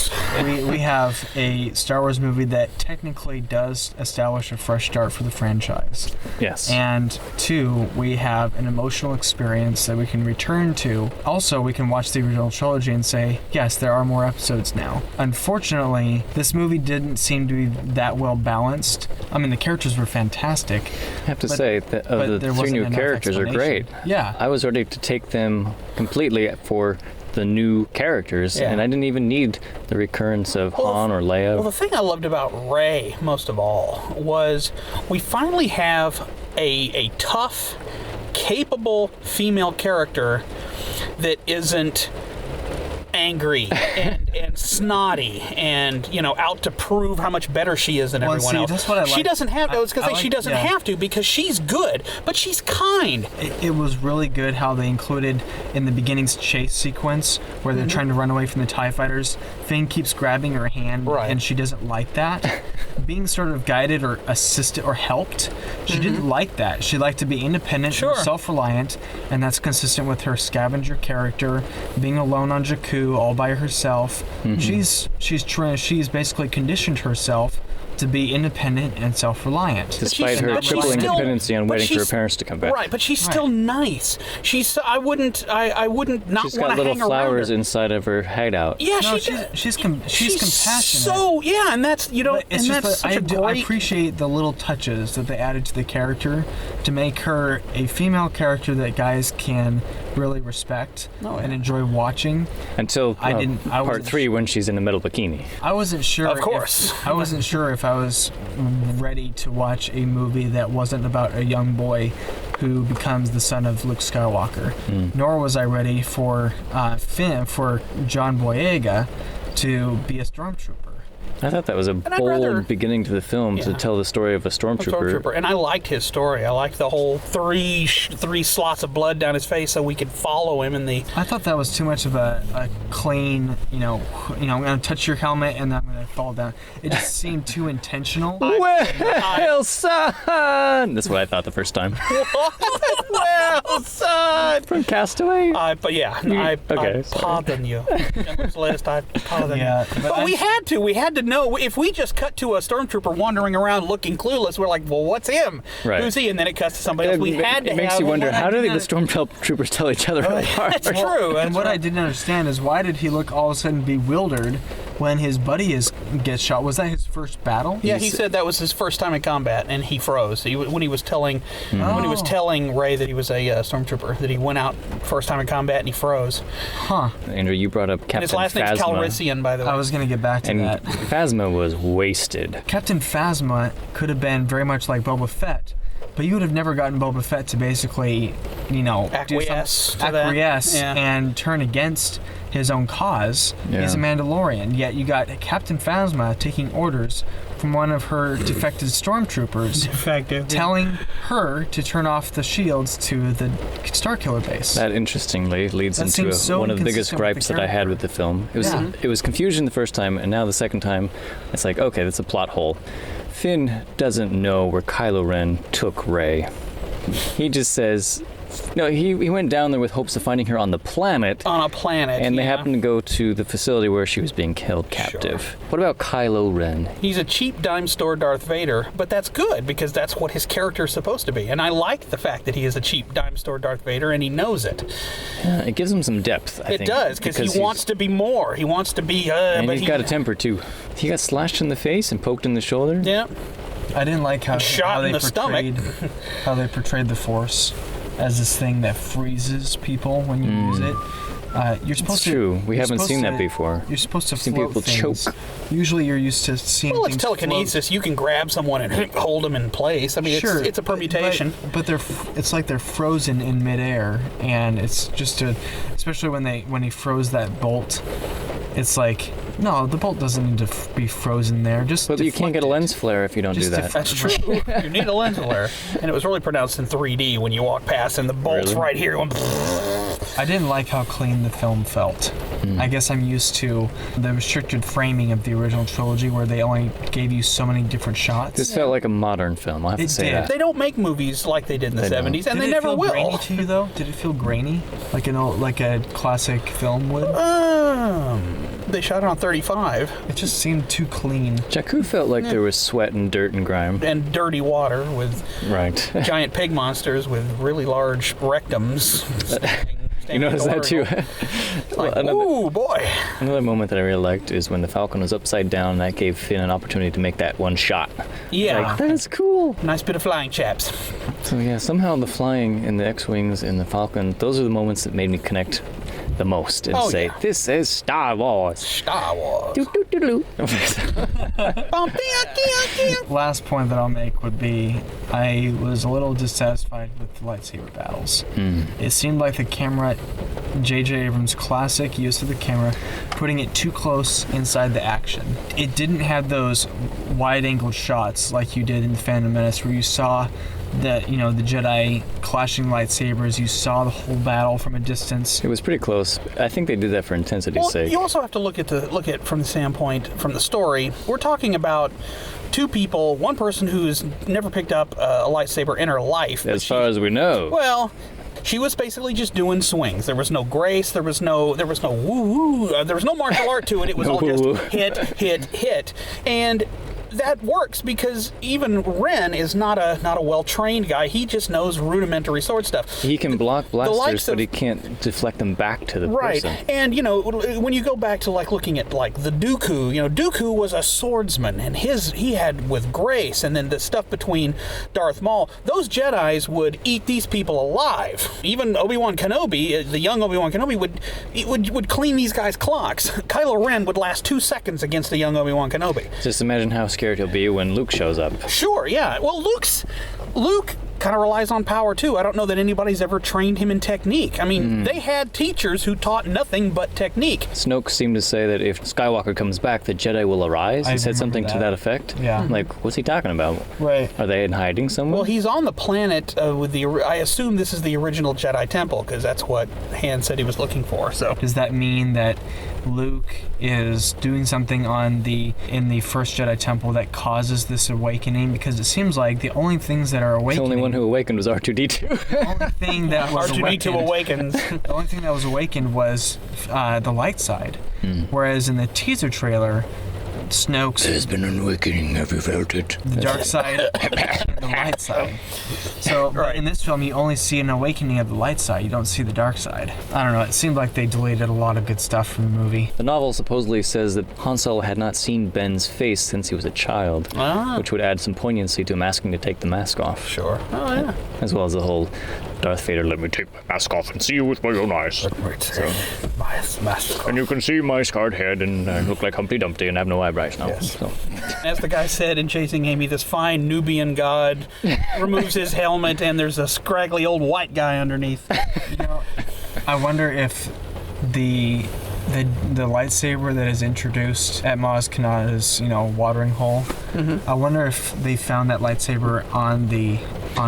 we have a Star Wars movie that technically does establish a fresh start for the franchise. Yes. And 2, we have an emotional experience that we can return to. Also, we can watch the original trilogy and say, yes, there are more episodes now. Unfortunately, this movie didn't seem to be that well balanced. I mean, the characters were fantastic. I have to but- say that but of the there 3 wasn't new enough characters are great. explanation. Yeah. I was ready to take them completely for the new characters, Yeah. and I didn't even need the recurrence of Han or Leia. Well, the thing I loved about Rey most of all was we finally have a tough, capable female character that isn't angry and snotty and out to prove how much better she is than Well, everyone see, else. that's what I She like. doesn't have. I was gonna say she doesn't yeah. have to because she's good, but she's kind. It was really good how they included in the beginning's chase sequence where they're trying to run away from the TIE fighters. Finn keeps grabbing her hand, Right. and she doesn't like that. Being sort of guided or assisted or helped, she didn't like that. She liked to be independent Sure. and self-reliant, and that's consistent with her scavenger character, being alone on Jakku all by herself. She's basically conditioned herself to be independent and self-reliant. Despite her but she's crippling still- dependency on but waiting for her she's- parents to come back. Right, but she's still nice. I wouldn't not She's want got to little hang around flowers her. inside of her hideout. Yeah, No, she does. she's compassionate. So and that's But it's and just that's that such a I great. appreciate the little touches that they added to the character to make her a female character that guys can really respect and enjoy watching. Until I part wasn't 3 when she's in the metal bikini. I wasn't sure. Of course. I wasn't sure if I was ready to watch a movie that wasn't about a young boy who becomes the son of Luke Skywalker. Nor was I ready for John Boyega to be a stormtrooper. I thought that was a I'd bold rather- beginning to the film to Yeah. tell the story of a stormtrooper. And I liked his story. I liked the whole three slots of blood down his face so we could follow him in the. I thought that was too much of a clean, I'm going to touch your helmet and then I'm going to fall down. It just seemed too intentional. Well, son! That's what I thought the first time. Well, son. From Castaway? But yeah, I sorry. pardon you. Schindler's List, I pardon Yeah, you. but But we had to. We had to know. If we just cut to a stormtrooper wandering around looking clueless, we're like, well, what's him? Right. Who's he? And then it cuts to somebody else. We had to It makes have. you wonder, what I how do the didn't- stormtroopers tell each other apart? That's true. And what I didn't understand is why did he look all of a sudden bewildered when his buddy gets shot? Was that his first battle? Yeah, he said that was his first time in combat, and he froze. When he was telling Ray that he was a stormtrooper, that he went out first time in combat and he froze. Huh. Andrew, you brought up And Captain his last name's Phasma. Calrissian, by the way. I was going to get back to And that. Phasma was wasted. Captain Phasma could have been very much like Boba Fett, but you would have never gotten Boba Fett to basically, Acquiesce to that. acquiesce Yeah. and turn against his own cause. Yeah. He's a Mandalorian, yet you got Captain Phasma taking orders from one of her defected stormtroopers, Effective. telling her to turn off the shields to the Starkiller base. That interestingly leads That into seems so one of the biggest inconsistent with gripes the that I had character. with the film. Yeah. It was confusion the first time, and now the second time, it's like, okay, that's a plot hole. Finn doesn't know where Kylo Ren took Rey. He just says, no, he went down there with hopes of finding her on the planet. On a planet. And they yeah. happened to go to the facility where she was being held captive. What about Kylo Ren? He's a cheap dime store Darth Vader, but that's good because that's what his character is supposed to be. And I like the fact that he is a cheap dime store Darth Vader and he knows it. It gives him some depth, I think. It does because he he's- wants to be more. He wants to be. And but he's got a temper too. He got slashed in the face and poked in the shoulder. Yeah. I didn't like how Shot they in the stomach. how they portrayed the Force as this thing that freezes people when you use it. You're supposed It's to. true. We you're haven't supposed seen to- that before. You're supposed to Seen float people things. choke. Usually, you're used to seeing. Well, it's things telekinesis. You can grab someone and hold them in place. I mean, Sure, it's a permutation. But it's like they're frozen in midair, and it's just especially when he froze that bolt. It's like, no, the bolt doesn't need to be frozen there. Just But you can't deflect get a it. lens flare if you don't do Just that. That's true. You need a lens flare. And it was really pronounced in 3D when you walk past, and the bolt's Really? right here going. I didn't like how clean the film felt. I guess I'm used to the restricted framing of the original trilogy where they only gave you so many different shots. This felt like a modern film. I have to It say did. that. They don't make movies like they did in the They don't. 70s, and Did they it never feel will. grainy to you though? Did it feel grainy, like like a classic film would? They shot it on 35 It just seemed too clean. Jakku felt like there was sweat and dirt and grime. and dirty water with Right. giant pig monsters with really large rectums. You noticed that too. Like, Well, ooh, boy. Another moment that I really liked is when the Falcon was upside down, and that gave Finn an opportunity to make that one shot. Yeah. Like, that's cool. Nice bit of flying, chaps. So yeah, somehow the flying in the X-Wings and the Falcon, those are the moments that made me connect the most and Oh, say, yeah. this is Star Wars. Star Wars. Doo-doo-doo-doo. Last point that I'll make would be I was a little dissatisfied with the lightsaber battles. It seemed like the camera, J.J. Abrams' classic use of the camera, putting it too close inside the action. It didn't have those wide-angle shots like you did in The Phantom Menace where you saw the Jedi clashing lightsabers, you saw the whole battle from a distance. It was pretty close. I think they did that for intensity's Well, sake. you also have to look at from the standpoint from the story. We're talking about two people, one person who's never picked up a lightsaber in her life. but As far as we know. Well, she was basically just doing swings. There was no grace. There was no woo woo. There was no martial art to it. It was No all just woo-woo. hit, and that works because even Ren is not a well-trained guy. He just knows rudimentary sword stuff. He can block blasters, likes but of- he can't deflect them back to the Right, person. and when you go back to looking at the Dooku, Dooku was a swordsman, and he had with grace, and then the stuff between Darth Maul, those Jedi's would eat these people alive. Even Obi-Wan Kenobi, the young Obi-Wan Kenobi, would clean these guys' clocks. Kylo Ren would last 2 seconds against the young Obi-Wan Kenobi. Just imagine how scared he'll be when Luke shows up. Sure, yeah. Well, Luke kind of relies on power too. I don't know that anybody's ever trained him in technique. I mean, they had teachers who taught nothing but technique. Snoke seemed to say that if Skywalker comes back, the Jedi will arise. He said something to that effect. Yeah. Like, what's he talking about? Right. Are they in hiding somewhere? Well, he's on the planet with the. I assume this is the original Jedi Temple because that's what Han said he was looking for. So Does that mean that Luke is doing something in the first Jedi Temple that causes this awakening? Because it seems like the only things that are the awakening... only one who awakened was R2-D2. The only thing that was R2-D2 awakens. The only thing that was awakened was the light side. Whereas in the teaser trailer, Snoke's There's been an awakening, have you felt it? the dark side and the light side. So but in this film, you only see an awakening of the light side. You don't see the dark side. I don't know. It seemed like they deleted a lot of good stuff from the movie. The novel supposedly says that Han Solo had not seen Ben's face since he was a child, which would add some poignancy to him asking to take the mask off. Sure. Oh, yeah. As well as the whole Darth Vader, let me take my mask off and see you with my own eyes. And you can see my scarred head and I look like Humpty Dumpty and have no eyebrows now. Yes. So. As the guy said in Chasing Amy, this fine Nubian god removes his helmet and there's a scraggly old white guy underneath. You know, I wonder if the lightsaber that is introduced at Maz Kanata's, watering hole. I wonder if they found that lightsaber on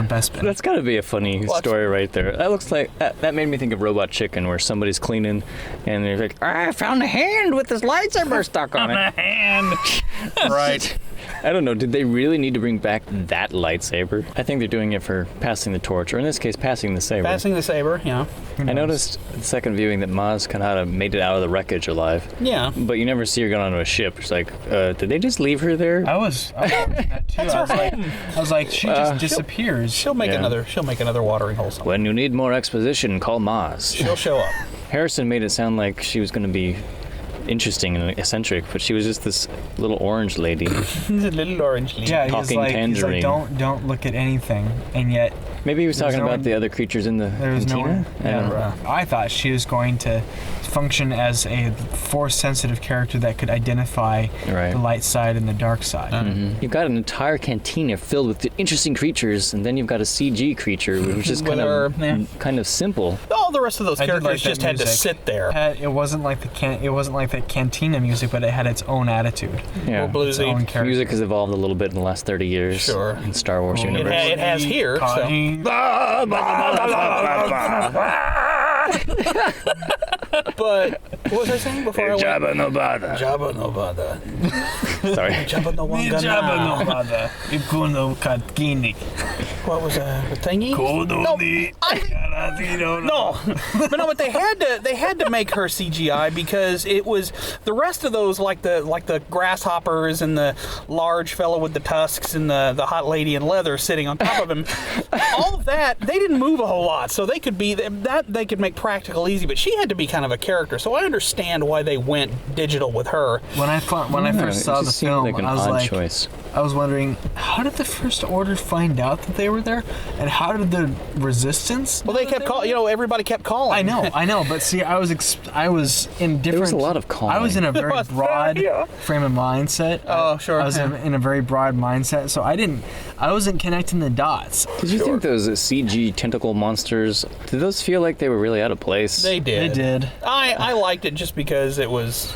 Bespin. That's got to be a funny story right there. That looks like that made me think of Robot Chicken, where somebody's cleaning and they're like, I found a hand with this lightsaber stuck on it. A hand. Right. I don't know. Did they really need to bring back that lightsaber? I think they're doing it for passing the torch, or in this case, passing the saber. Passing the saber, yeah. I noticed the second viewing that Maz Kanata made it out of the wreckage alive. Yeah. But you never see her go onto a ship. It's like, did they just leave her there? I was that too. I was like, she just disappears. She'll make another watering hole somewhere. When you need more exposition, call Maz. She'll show up. Harrison made it sound like she was going to be interesting and eccentric, but she was just this little orange lady. He's a little orange lady. Yeah, talking tangerine. He's like, don't look at anything, and yet maybe he was talking about the other creatures in the cantina. I thought she was going to function as a force-sensitive character that could identify the light side and the dark side. You've got an entire cantina filled with interesting creatures, and then you've got a CG creature, which is kind of simple. All the rest of those characters just had to sit there. It wasn't like the cantina music, but it had its own attitude. Yeah, bluesy. Its own character. Music has evolved a little bit in the last 30 years. Sure. In Star Wars universe. It has here. So. But what was I saying before I went? Jabba no bother. Jabba no bother. Sorry. Jabba no wanga Jabba no bother. Ikuno katkini. What was that? The thingy? No, but they had to make her CGI because it was the rest of those like the grasshoppers and the large fellow with the tusks and the hot lady in leather sitting on top of him. All of that they didn't move a whole lot, so they could make practical easy. But she had to be kind of a character, so I understand why they went digital with her. When I first saw the film, like an I was odd like, choice. I was wondering, how did the First Order find out that they were there, and how did the Resistance? Well, they kept calling. Everybody kept calling. I know, but see, I was in different. There was a lot of calling. I was in a very broad frame of mindset. Oh, sure. I was in a very broad mindset, so I wasn't connecting the dots. Did you think those CG tentacle monsters? Did those feel like they were really out of place? They did. They did. I liked it just because it was.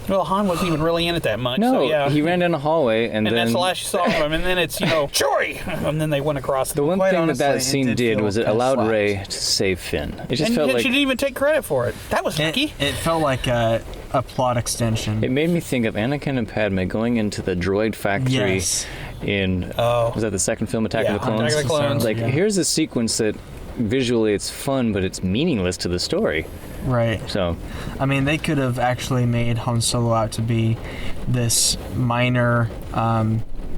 Well, Han wasn't even really in it that much. No, so yeah. He ran down a hallway and then that's the last you saw of him. And then it's Chewie, and then they went across. The one Quite thing honestly, that scene did was it allowed slapped. Rey to save Finn. It just And felt like she didn't even take credit for it. That was lucky. It felt like a plot extension. it made me think of Anakin and Padme going into the droid factory. Yes. In was that the second film, Attack of the Clones? Attack of the Clones. Like here's a sequence that visually it's fun, but it's meaningless to the story. Right. So, I mean, they could have actually made Han Solo out to be this minor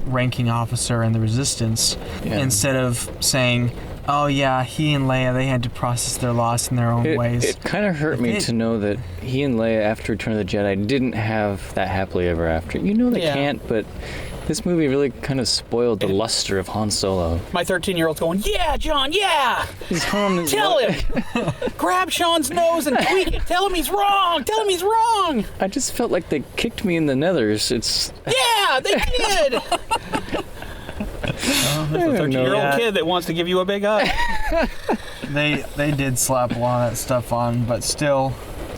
ranking officer in the Resistance instead of saying, oh yeah, he and Leia, they had to process their loss in their own ways. It kind of hurt me to know that he and Leia, after Return of the Jedi, didn't have that happily ever after. You know they can't, but this movie really kind of spoiled the luster of Han Solo. My 13-year-old's going, yeah, John, yeah! Tell him! Grab Sean's nose and tweak it. Tell him he's wrong! Tell him he's wrong! I just felt like they kicked me in the nethers. Yeah, they did! There's a 13-year-old kid that wants to give you a big hug. They did slap a lot of that stuff on, but still.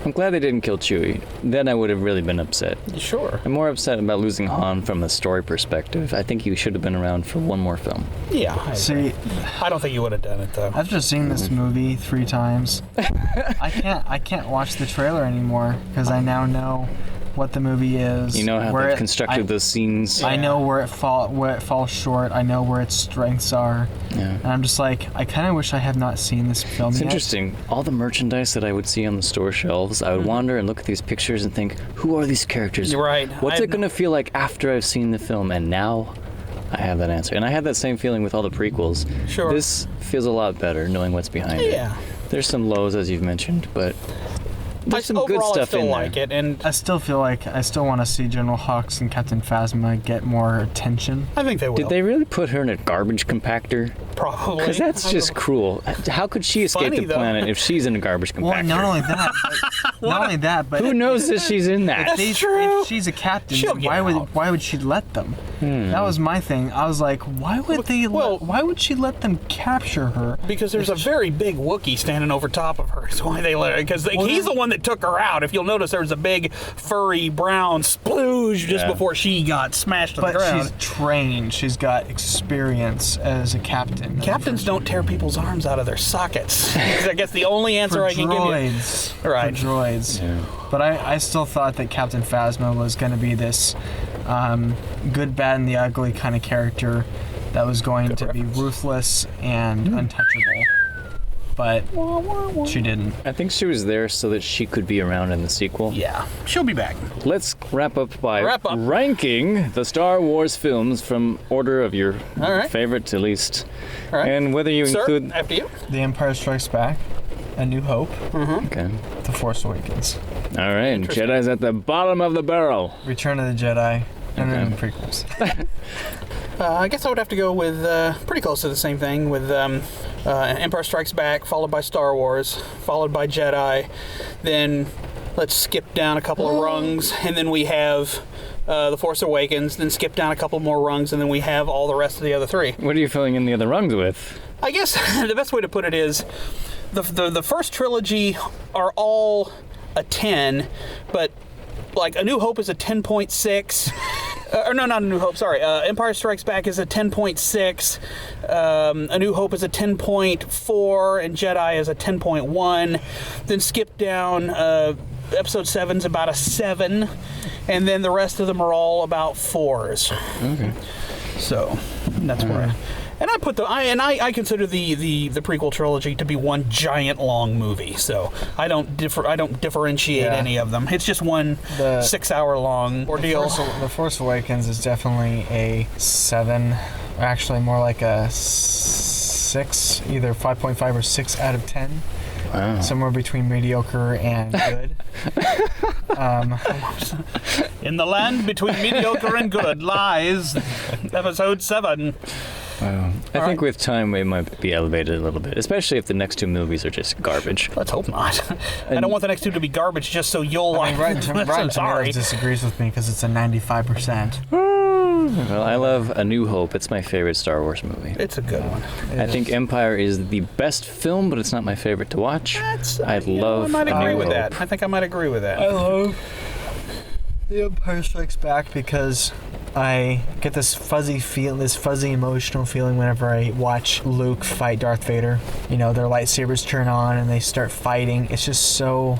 I'm glad they didn't kill Chewie. Then I would have really been upset. Sure. I'm more upset about losing Han from a story perspective. I think he should have been around for one more film. Yeah. See, I don't think you would have done it though. I've just seen this movie 3 times. I can't watch the trailer anymore because I now know what the movie is. You know how they've constructed those scenes. I know where it falls short. I know where its strengths are. Yeah. And I'm just like, I kind of wish I had not seen this film It's yet. interesting. All the merchandise that I would see on the store shelves, I would wander and look at these pictures and think, who are these characters? You're right. What's it going to feel like after I've seen the film? And now I have that answer. And I had that same feeling with all the prequels. Sure. This feels a lot better knowing what's behind it. Yeah. There's some lows, as you've mentioned, but there's some good overall, stuff I still in there. like it, and I still feel like I still want to see General Hux and Captain Phasma get more attention. I think they will. Did they really put her in a garbage compactor? Probably. Because that's just cruel. How could she escape Funny, the though. planet if she's in a garbage compactor? Well, not only that, but Who knows that she's in that? True. if she's a captain, She'll then get out. why would she let them? That was my thing. I was like, why would she let them capture her? Because there's a very big Wookiee standing over top of her. That's why they let her. Because he's the one that took her out. If you'll notice, there was a big furry brown splooge just before she got smashed to the But ground. she's trained. She's got experience as a captain. Captains don't tear people's arms out of their sockets. I guess the only answer For I can give you. droids. Right. For droids. Yeah. But I still thought that Captain Phasma was going to be this good, bad, and the ugly kind of character that was going to be ruthless and untouchable. But she didn't. I think she was there so that she could be around in the sequel. Yeah, she'll be back. Let's wrap up by Wrap up. ranking the Star Wars films from order of your All right. favorite to least. All right. And whether you Sir, include... after you. The Empire Strikes Back, A New Hope, Okay. The Force Awakens, All right. Jedi's at the bottom of the barrel. Return of the Jedi, and then the prequels. I guess I would have to go with pretty close to the same thing with Empire Strikes Back, followed by Star Wars, followed by Jedi. Then let's skip down a couple of rungs, and then we have The Force Awakens. Then skip down a couple more rungs, and then we have all the rest of the other 3. What are you filling in the other rungs with? I guess the best way to put it is the first trilogy are all a 10, but like A New Hope is a 10.6. Or no, not A New Hope, sorry. Empire Strikes Back is a 10.6. A New Hope is a 10.4, and Jedi is a 10.1. Then skip down, Episode 7's about a 7, and then the rest of them are all about 4s. Okay. So that's where I... And I put I consider the prequel trilogy to be one giant long movie. So I don't differentiate any of them. It's just one 6-hour long ordeal. The Force Awakens is definitely a 7, actually more like a 6, either 5.5 or 6 out of 10. Wow. Somewhere between mediocre and good. In the land between mediocre and good lies Episode 7. Wow. I think with time it might be elevated a little bit, especially if the next 2 movies are just garbage. Let's hope not. I don't want the next 2 to be garbage just so you'll like. Rotten I'm sorry. Tomatoes disagrees with me because it's a 95%. Well, I love A New Hope. It's my favorite Star Wars movie. It's a good one. I think Empire is the best film, but it's not my favorite to watch. I love I might A agree New with Hope. that. I think I might agree with that. I love The Empire Strikes Back because I get this fuzzy emotional feeling whenever I watch Luke fight Darth Vader. You know, their lightsabers turn on and they start fighting. It's just so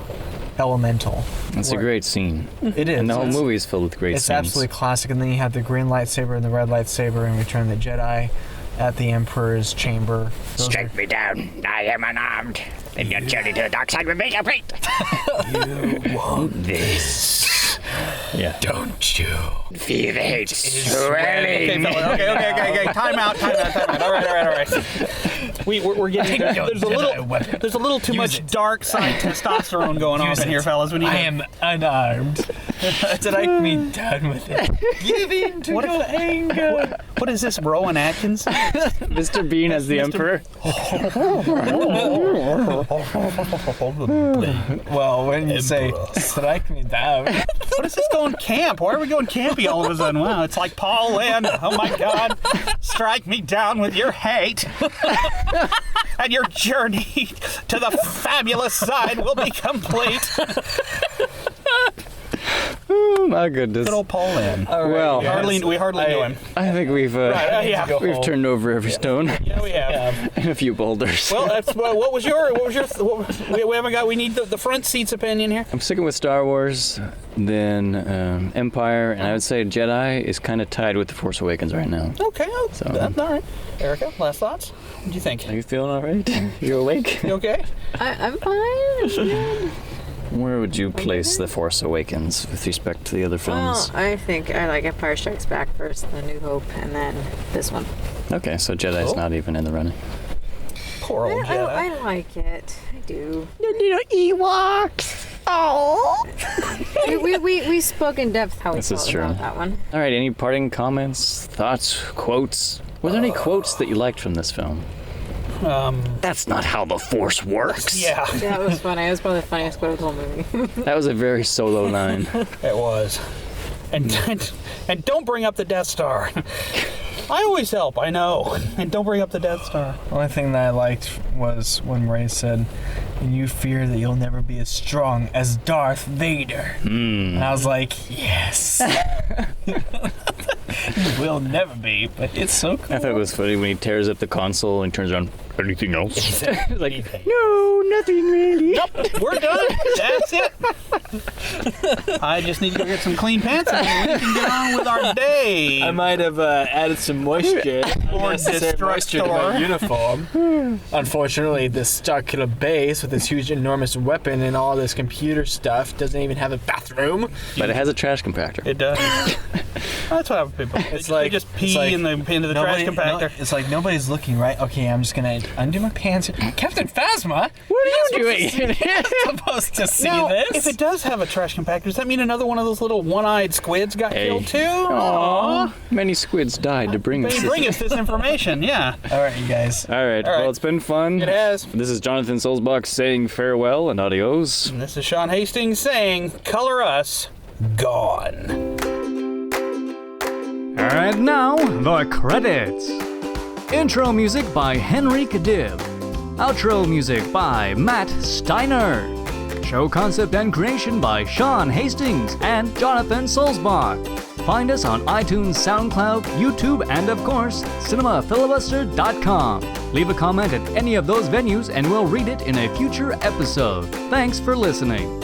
elemental. It's a great scene. It is. And the whole movie is filled with great It's scenes. absolutely classic. And then you have the green lightsaber and the red lightsaber in Return of the Jedi at the Emperor's chamber. Strike me down. I am unarmed. Then your journey to the dark side will be complete. You want this? Yeah. Don't you? Feel the hate swelling. Okay, fella. Okay. Time out. All right. We're getting there's a little too much dark side testosterone going on in here, fellas. I am unarmed. Strike me down with it. Give in to your anger. What is this, Rowan Atkins? Mr. Bean as the Emperor. Well, when you say strike me down. What is this going camp? Why are we going campy all of a sudden? Wow, it's like Paul Lynde. Oh my God. Strike me down with your hate. And your journey to the fabulous side will be complete. Oh my goodness. Good old Paul Lynde. Well, We hardly knew him. I think we've we've turned over every stone. Yeah, we have. And a few boulders. Well, what was your? We haven't got. We need the front seat's opinion here. I'm sticking with Star Wars, then Empire, and I would say Jedi is kind of tied with The Force Awakens right now. Okay, all right. Erica, last thoughts? What do you think? Are you feeling all right? You awake? You okay? I'm fine. Where would you place The Force Awakens with respect to the other films? Well, I think I like Empire Strikes Back first, then New Hope, and then this one. Okay, so Jedi's not even in the running. Poor old Jedi. I like it. I do. The little Ewoks. Oh. We spoke in depth how we This is felt true. about that one. All right, any parting comments, thoughts, quotes? Were there any quotes that you liked from this film? That's not how the Force works. Yeah, That was funny. It was probably the funniest quote of the whole movie. That was a very solo line. it was. And don't bring up the Death Star. I always help, I know. And don't bring up the Death Star. The only thing that I liked was when Rey said, "And you fear that you'll never be as strong as Darth Vader." And I was like, yes. You will never be, but it's so cool. I thought it was funny when he tears up the console and turns around. Anything else? Like, No, nothing really. Nope, we're done. That's it. I just need to go get some clean pants and we can get on with our day. I might have added some moisture, unnecessary moisture to my uniform. Unfortunately, this Starkiller base with this huge, enormous weapon and all this computer stuff doesn't even have a bathroom. but it has a trash compactor. It does. That's what happens, people. It's They like just pee like into the trash compactor. It's like nobody's looking, right? Okay, I'm just gonna undo my pants. Captain Phasma, What are you doing? you're supposed to see Now, this. if it does have a trash compactor, does that mean another one of those little one-eyed squids got Hey. killed too? Aww. Many squids died to bring us They this. bring us this information, yeah. All right, you guys. All right. Well, it's been fun. It has. This is Jonathan Solzbach saying farewell and adios. And this is Sean Hastings saying, color us gone. And now, the credits. Intro music by Henrik Dibb. Outro music by Matt Steiner. Show concept and creation by Sean Hastings and Jonathan Solzbach. Find us on iTunes, SoundCloud, YouTube, and of course, cinemafilibuster.com. Leave a comment at any of those venues and we'll read it in a future episode. Thanks for listening.